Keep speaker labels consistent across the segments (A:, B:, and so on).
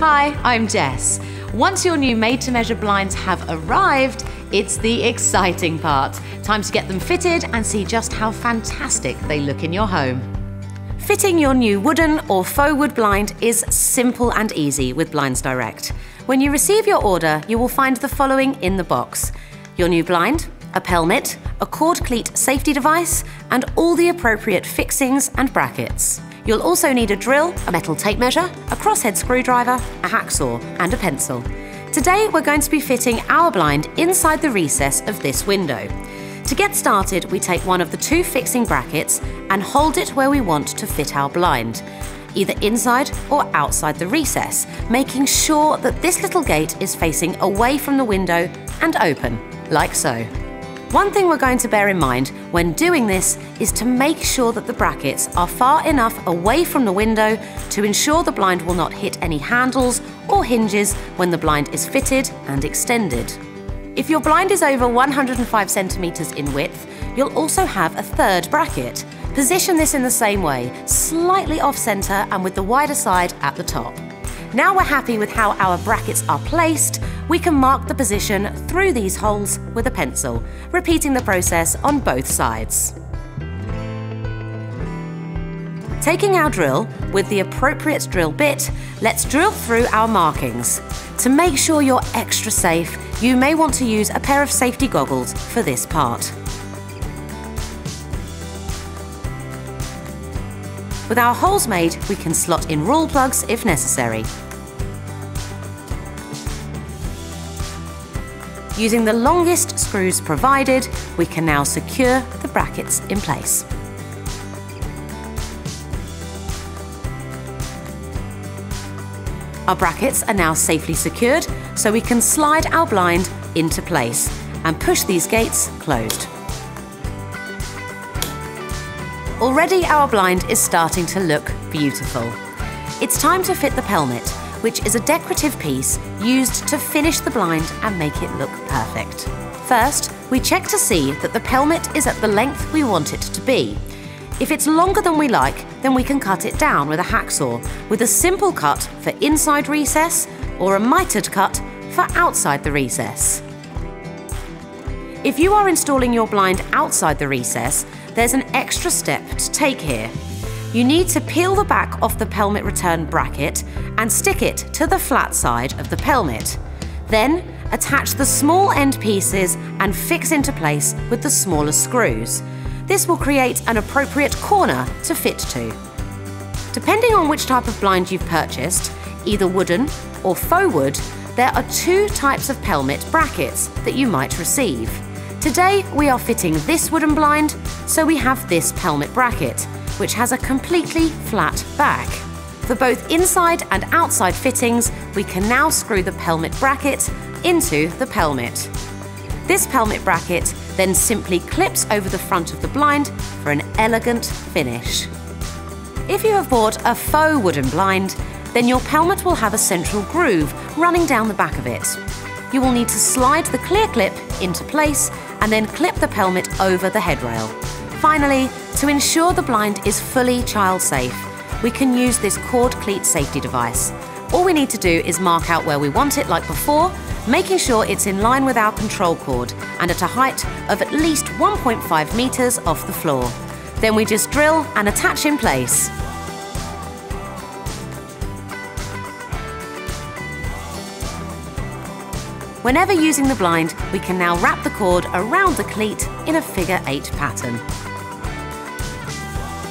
A: Hi, I'm Jess. Once your new made-to-measure blinds have arrived, it's the exciting part. Time to get them fitted and see just how fantastic they look in your home. Fitting your new wooden or faux wood blind is simple and easy with Blinds Direct. When you receive your order, you will find the following in the box: your new blind, a pelmet, a cord cleat safety device, and all the appropriate fixings and brackets. You'll also need a drill, a metal tape measure, a crosshead screwdriver, a hacksaw, and a pencil. Today we're going to be fitting our blind inside the recess of this window. To get started, we take one of the two fixing brackets and hold it where we want to fit our blind, either inside or outside the recess, making sure that this little gate is facing away from the window and open, like so. One thing we're going to bear in mind when doing this is to make sure that the brackets are far enough away from the window to ensure the blind will not hit any handles or hinges when the blind is fitted and extended. If your blind is over 105 centimeters in width, you'll also have a third bracket. Position this in the same way, slightly off-center and with the wider side at the top. Now we're happy with how our brackets are placed, we can mark the position through these holes with a pencil, repeating the process on both sides. Taking our drill with the appropriate drill bit, let's drill through our markings. To make sure you're extra safe, you may want to use a pair of safety goggles for this part. With our holes made, we can slot in rule plugs if necessary. Using the longest screws provided, we can now secure the brackets in place. Our brackets are now safely secured, so we can slide our blind into place and push these gates closed. Already our blind is starting to look beautiful. It's time to fit the pelmet, which is a decorative piece used to finish the blind and make it look perfect. First, we check to see that the pelmet is at the length we want it to be. If it's longer than we like, then we can cut it down with a hacksaw, with a simple cut for inside recess or a mitered cut for outside the recess. If you are installing your blind outside the recess, there's an extra step to take here. You need to peel the back off the pelmet return bracket and stick it to the flat side of the pelmet. Then attach the small end pieces and fix into place with the smaller screws. This will create an appropriate corner to fit to. Depending on which type of blind you've purchased, either wooden or faux wood, there are two types of pelmet brackets that you might receive. Today we are fitting this wooden blind, so we have this pelmet bracket, which has a completely flat back. For both inside and outside fittings, we can now screw the pelmet bracket into the pelmet. This pelmet bracket then simply clips over the front of the blind for an elegant finish. If you have bought a faux wooden blind, then your pelmet will have a central groove running down the back of it. You will need to slide the clear clip into place and then clip the pelmet over the headrail. Finally, to ensure the blind is fully child safe, we can use this cord cleat safety device. All we need to do is mark out where we want it like before, making sure it's in line with our control cord and at a height of at least 1.5 meters off the floor. Then we just drill and attach in place. Whenever using the blind, we can now wrap the cord around the cleat in a figure 8 pattern.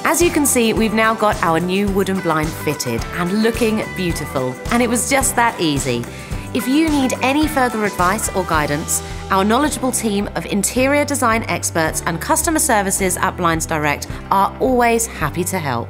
A: As you can see, we've now got our new wooden blind fitted and looking beautiful, and it was just that easy. If you need any further advice or guidance, our knowledgeable team of interior design experts and customer services at Blinds Direct are always happy to help.